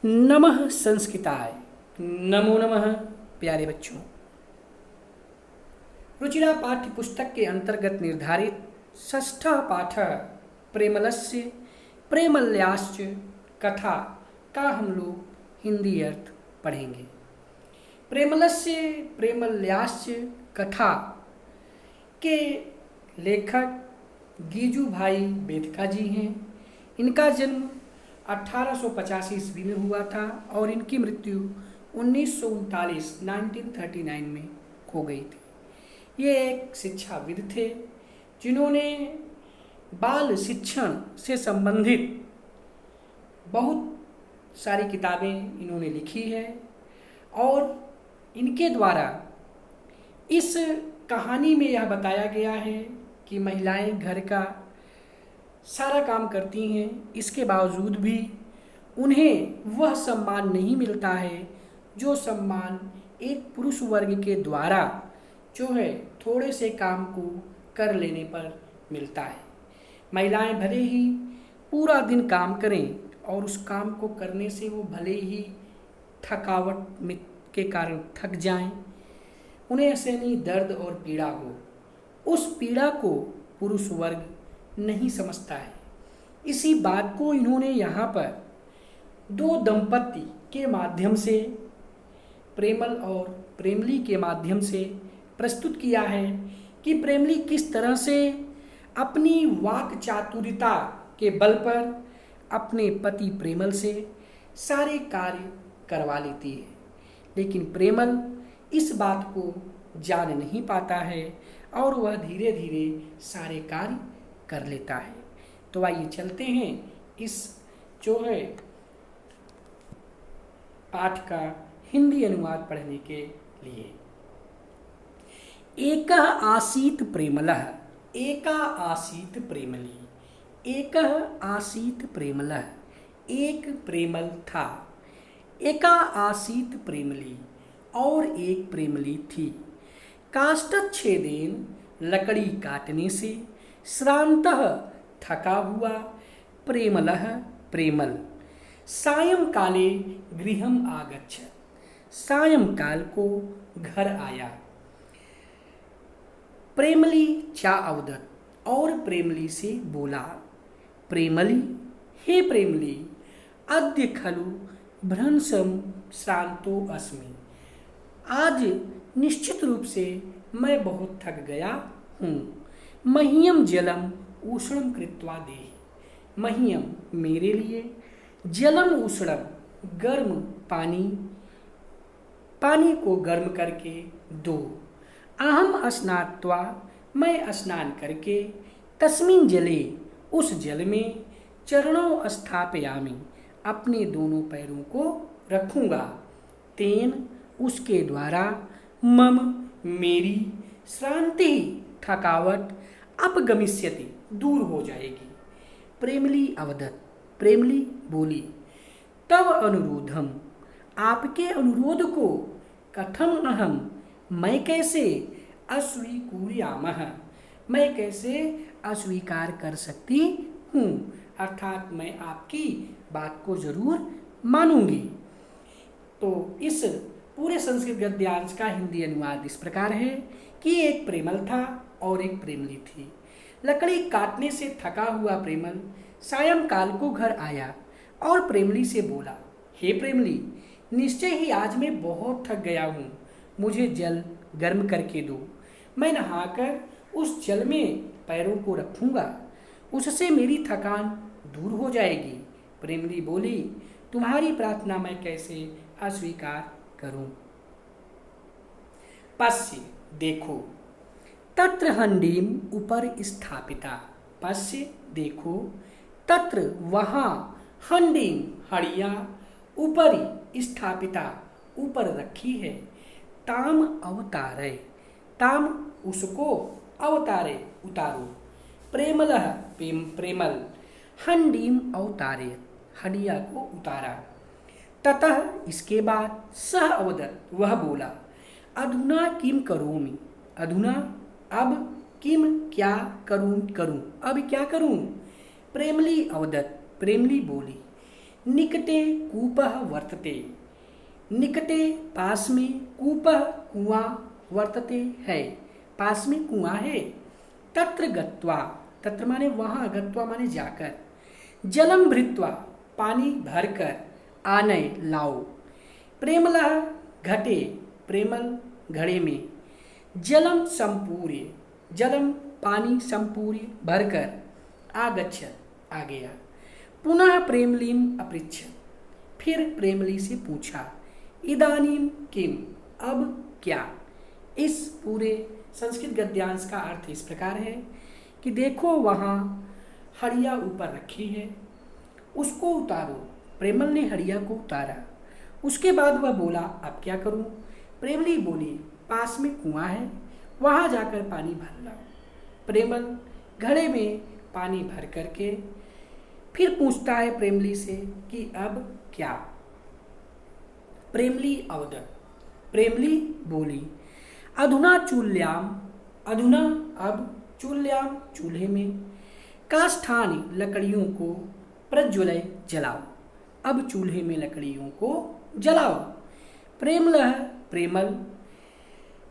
नमः संस्कृताय। नमो नमः प्यारे बच्चों। रुचिरा पाठ्य पुस्तक के अंतर्गत निर्धारित षष्ठः पाठः प्रेमलस्य प्रेमल्याश्च कथा का हम लोग हिंदी अर्थ पढ़ेंगे। प्रेमलस्य प्रेमल्याश्च कथा के लेखक गीजू भाई बेदका जी हैं। इनका जन्म 1885 ईस्वी में हुआ था और इनकी मृत्यु 1939 में हो गई थी। ये एक शिक्षाविद थे जिन्होंने बाल शिक्षण से संबंधित बहुत सारी किताबें इन्होंने लिखी है और इनके द्वारा इस कहानी में यह बताया गया है कि महिलाएं घर का सारा काम करती हैं, इसके बावजूद भी उन्हें वह सम्मान नहीं मिलता है जो सम्मान एक पुरुष वर्ग के द्वारा जो है थोड़े से काम को कर लेने पर मिलता है। महिलाएं भले ही पूरा दिन काम करें और उस काम को करने से वो भले ही थकावट में के कारण थक जाएं, उन्हें असहनीय दर्द और पीड़ा हो, उस पीड़ा को पुरुष वर्ग नहीं समझता है। इसी बात को इन्होंने यहाँ पर दो दंपति के माध्यम से, प्रेमल और प्रेमली के माध्यम से प्रस्तुत किया है कि प्रेमली किस तरह से अपनी वाक चातुर्यता के बल पर अपने पति प्रेमल से सारे कार्य करवा लेती है, लेकिन प्रेमल इस बात को जान नहीं पाता है और वह धीरे धीरे सारे कार्य कर लेता है। तो आइए चलते हैं इस जो है पाठ का हिंदी अनुवाद पढ़ने के लिए। एकः आसीत् प्रेमलः एका आसीत् प्रेमली। एकः आसीत् प्रेमलः एक प्रेमल था। एका आसीत् प्रेमली और एक प्रेमली थी। काष्ठच्छेदेन लकड़ी काटने से श्रान्तः थका हुआ प्रेमलः प्रेमल सायंकाले गृहम् आगच्छत्। सायंकाल को घर आया। प्रेमली चा अवदत् और प्रेमली से बोला, प्रेमली हे प्रेमली, अद्य खलु भ्रंशं श्रांतो अस्मि। आज निश्चित रूप से मैं बहुत थक गया हूँ। मह्यम जलम उष्णम कृत्वा देहि। मह्यम मेरे लिए, जलम उष्णम गर्म पानी, पानी को गर्म करके दो। अहम स्नात्वा मैं स्नान करके, तस्मिन् जले उस जल में, चरणों स्थापयामि अपने दोनों पैरों को रखूँगा। तेन उसके द्वारा, मम मेरी, श्रांति थकावट अपगमिष्यति दूर हो जाएगी। प्रेमली अवदत् प्रेमली बोली, तव अनुरोधम आपके अनुरोध को, कथम अहम मैं कैसे, अस्वीकुर्यामः मैं कैसे अस्वीकार कर सकती हूँ, अर्थात मैं आपकी बात को जरूर मानूंगी। तो इस पूरे संस्कृत गद्यांश का हिंदी अनुवाद इस प्रकार है कि एक प्रेमल था और एक प्रेमली थी। लकड़ी काटने से थका हुआ प्रेमल सायंकाल को घर आया और प्रेमली से बोला, हे प्रेमली, निश्चय ही आज मैं बहुत थक गया हूँ, मुझे जल गर्म करके दो। मैं नहाकर उस जल में पैरों को रखूँगा, उससे मेरी थकान दूर हो जाएगी। प्रेमली बोली, तुम्हारी प्रार्थना मैं कैसे अस्वीकार करूं। पश्य देखो, तत्र हंडीम ऊपर स्थापिता। पश्य देखो, तत्र वहाँ, हंडीम हड़िया, ऊपरी स्थापिता ऊपर रखी है। ताम अवतारे, ताम उसको, अवतारे उतारो। प्रेमलः प्रेमल, हंडीम अवतारे हड़िया को उतारा। ततः इसके बाद सह अवदत् वह बोला, अधुना किम करोमि। अधुना अब, किम क्या करूं, अब क्या करूं। प्रेमली अवदत् प्रेमली बोली, निकटे कूपः वर्तते, निकटे पास में, कूपः कुआं, वर्तते है, पास में कुआं है। तत्र गत्वा, तत्र माने वहाँ, गत्वा माने जाकर, जलम भृत्वा, पानी भरकर, आनय लाओ, प्रेमलः घटे, प्रेमल घड़े में, जलम संपूर्य, जलम पानी संपूर्य भरकर, आगच्छत आ गया, पुनः प्रेमलीम अपृच्छत, फिर प्रेमली से पूछा, इदानीम किम, अब क्या। इस पूरे संस्कृत गद्यांश का अर्थ इस प्रकार है कि देखो वहाँ हड़िया ऊपर रखी है, उसको उतारो। प्रेमल ने हड़िया को उतारा, उसके बाद वह बोला अब क्या करूँ। प्रेमली बोली पास में कुआं है, वहाँ जाकर पानी भर लाओ। प्रेमल घड़े में पानी भर करके फिर पूछता है प्रेमली से कि अब क्या। प्रेमली अवदत्, प्रेमली बोली अधुना चूल्याम, अधुना अब, चूल्याम चूल्हे में, काष्ठानि लकड़ियों को, प्रज्वलय जलाओ, अब चूल्हे में लकड़ियों को जलाओ। प्रेमलः, प्रेमल,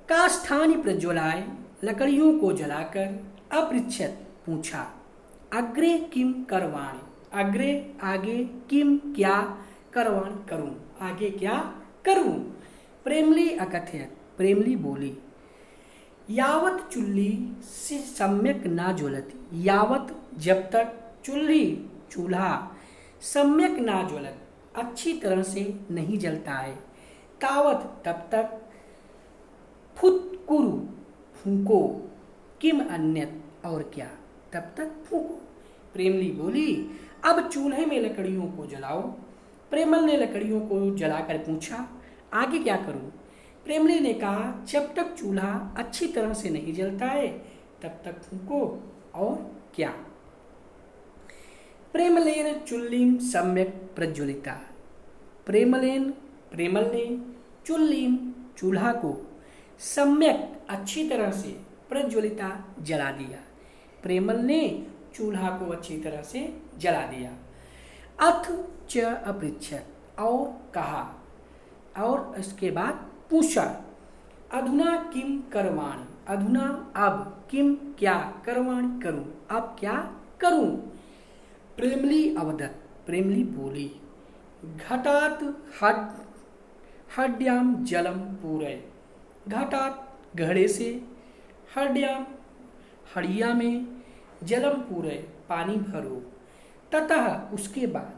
काष्ठानि प्रज्वलाय, लकड़ियों को जलाकर, अपृच्छत पूछा, अग्रे किम करवाणि, अग्रे आगे, किम क्या, करवाणि करूं, आगे क्या करूं। प्रेमली अकथयत, प्रेमली बोली यावत चुल्ली से सम्यक ना ज्वलती, यावत जब तक, चुल्ली चूल्हा, सम्यक ना ज्वलत अच्छी तरह से नहीं जलता है, तावत तब तक, फुत्कुरु फूंको, किम अन्यत और क्या, तब तक फूंको। प्रेमली बोली अब चूल्हे में लकड़ियों को जलाओ। प्रेमल ने लकड़ियों को जलाकर पूछा आगे क्या करूं। प्रेमली ने कहा जब तक चूल्हा अच्छी तरह से नहीं जलता है तब तक फूंको, और क्या। प्रेमलेन चुल्लीम सम्यक प्रज्वलिता, प्रेमलेन, प्रेमल ने, चुल्लीम चूल्हा को, सम्यक अच्छी तरह से, प्रज्वलिता जला दिया। प्रेमल ने चूल्हा को अच्छी तरह से जला दिया। अथ च अपृच्छत, और कहा, और इसके बाद पूछा, अधुना किम करवाणि, अधुना अब, किम क्या, करवाणि करूं, अब क्या करूं। प्रेमली अवदत्, प्रेमली बोली घटात हड्याम जलम पूरय, घटात घड़े से, हड्याम हड़िया में, जलम पूरय पानी भरो, ततः उसके बाद,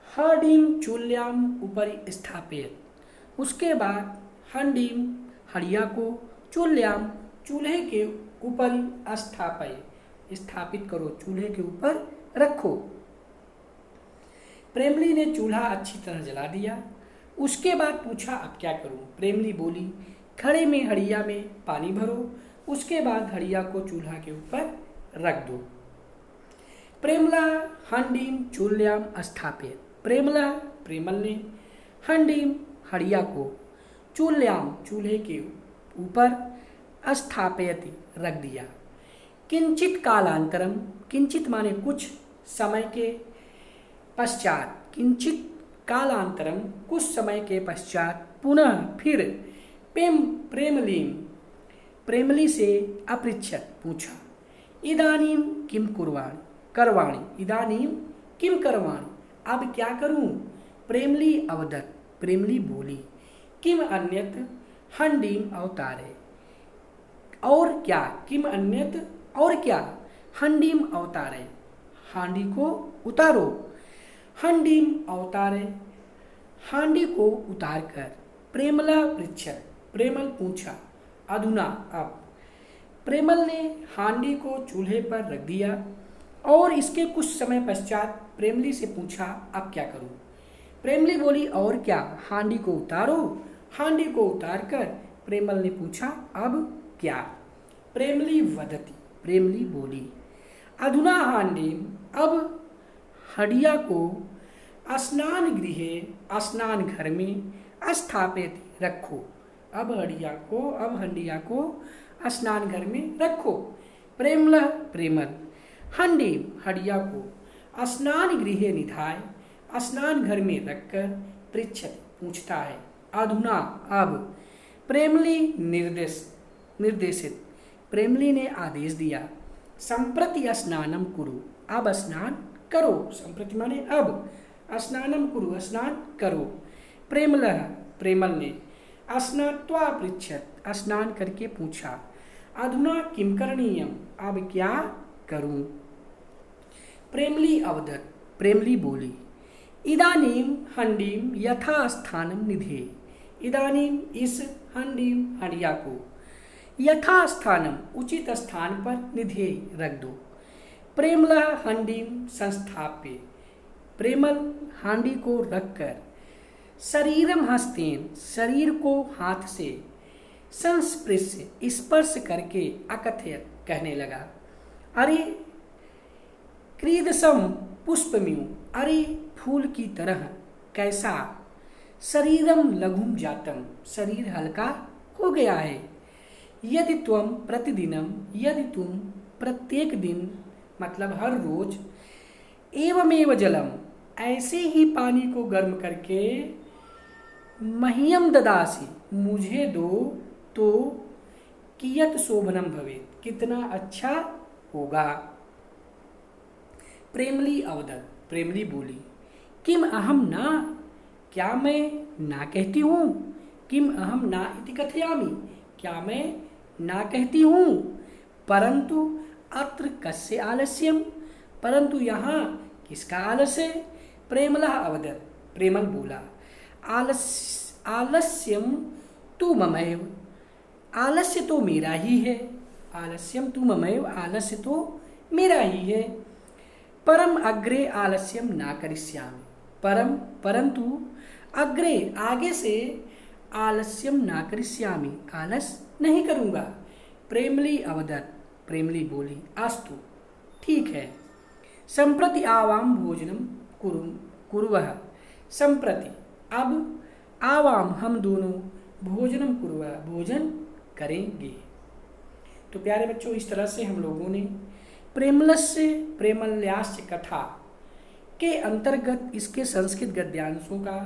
हडीम चूल्याम ऊपरी स्थापित, उसके बाद हंडीम हड़िया को, चूल्याम चूल्हे के ऊपर स्थापय, स्थापित करो, चूल्हे के ऊपर रखो। प्रेमली ने चूल्हा अच्छी तरह जला दिया। उसके बाद पूछा अब क्या करूं। प्रेमली बोली घड़े में हड़िया में पानी भरो, उसके बाद हड़िया को चूल्हा के ऊपर रख दो। प्रेमला हंडीम चूल्याम स्थापित, प्रेमला प्रेमल ने, हंडीम हड़िया को, चूल्याम चूल्हे के ऊपर, स्थापयति रख दिया। किंचित कालांतरम, किंचित माने कुछ समय के पश्चात, किंचित कालांतरम कुछ समय के पश्चात, पुनः फिर, प्रेमलीम प्रेमली से अपृच्छत पूछा, इदानीम किम कुर्वाणि करवाणि, इदानीम किम करवाणि अब क्या करूं। प्रेमली अवदत्, प्रेमली बोली किम अन्यत हंडीम अवतारे, और क्या, किम अन्यत और क्या, हंडीम अवतारे हांडी को उतारो, हंडीम अवतारे हांडी को उतार कर। प्रेमला पृच्छत, प्रेमल पूछा, अधुना अब। प्रेमल ने हांडी को चूल्हे पर रख दिया और इसके कुछ समय पश्चात प्रेमली से पूछा अब क्या करूं। प्रेमली बोली और क्या, हांडी को उतारो। हांडी को उतार कर प्रेमल ने पूछा अब क्या। प्रेमली वदती, प्रेमली बोली अधुना हांडीम अब हड़िया को, स्नान गृहे स्नान घर में, स्थापित रखो। अब हड़िया को, अब हंडिया को स्नान घर में रखो। प्रेमल प्रेमल हंडी हड़िया को स्नान गृहे निधाय स्नान घर में रखकर पृच्छति पूछता है। अधुना अब प्रेमली निर्देशित प्रेमली ने आदेश दिया। संप्रति स्नानम कुरु, अब स्नान करो। संप्रति माने अब, स्नानम कुरु स्नान करो। प्रेमल ने स्नात्वा पृच्छत, स्नान करके पूछा। अधुना किम करणीयम, अब क्या करूं। प्रेमली अवदत्, प्रेमली बोली। इदानीम हंडीम यथा स्थानम निधे, इदानीम इस हंडीम हंडिया को यथा स्थानम उचित स्थान पर निधे रख दो। प्रेमल हंडीम संस्थाप्य, प्रेमल हांडी को रखकर शरीरम हस्तेन शरीर को हाथ से संस्पृश स्पर्श करके अकथयत कहने लगा। अरे क्रीदसम पुष्पम्यु, अरे फूल की तरह कैसा। शरीरम लघुम जातम, शरीर हल्का हो गया है। यदि तुम प्रतिदिनम, यदि तुम प्रत्येक दिन मतलब हर रोज, एवमेव जलम ऐसे ही पानी को गर्म करके मह्यम ददासी मुझे दो तो कियत शोभनम भवेत, कितना अच्छा होगा। प्रेमली अवदत्, प्रेमली बोली। किम अहम ना, क्या मैं ना कहती हूँ। किम अहम ना इति कथयामि, क्या मैं ना कहती हूँ। परंतु अत्र कस्य आलस्यम, परंतु यहाँ किसका आलस्य। प्रेमलः अवदत्, प्रेमल बोला। आलस्यम तु ममैव, आलस्य तो मेरा ही है। आलस्यम तु ममैव, आलस्य तो मेरा ही है। परम अग्रे आलस्यम ना करिष्यामि, परम परंतु अग्रे आगे से आलस्यम ना करिष्यामि, आलस नहीं करूँगा। प्रेमली अवदत्, प्रेमली बोली। अस्तु ठीक है। संप्रति आवाम भोजनम कुर्वः, संप्रति अब आवाम हम दोनों भोजनम कुर्वः भोजन करेंगे। तो प्यारे बच्चों, इस तरह से हम लोगों ने प्रेमलस्य प्रेमल्यास्य कथा के अंतर्गत इसके संस्कृत गद्यांशों का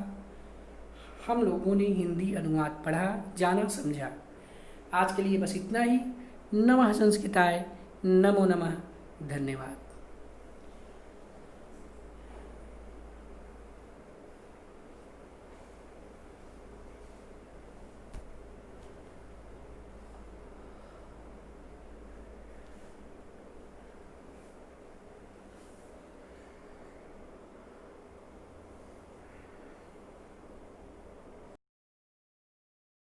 हम लोगों ने हिंदी अनुवाद पढ़ा, जाना, समझा। आज के लिए बस इतना ही। नमः संस्कृताय, नमो नमः, धन्यवाद।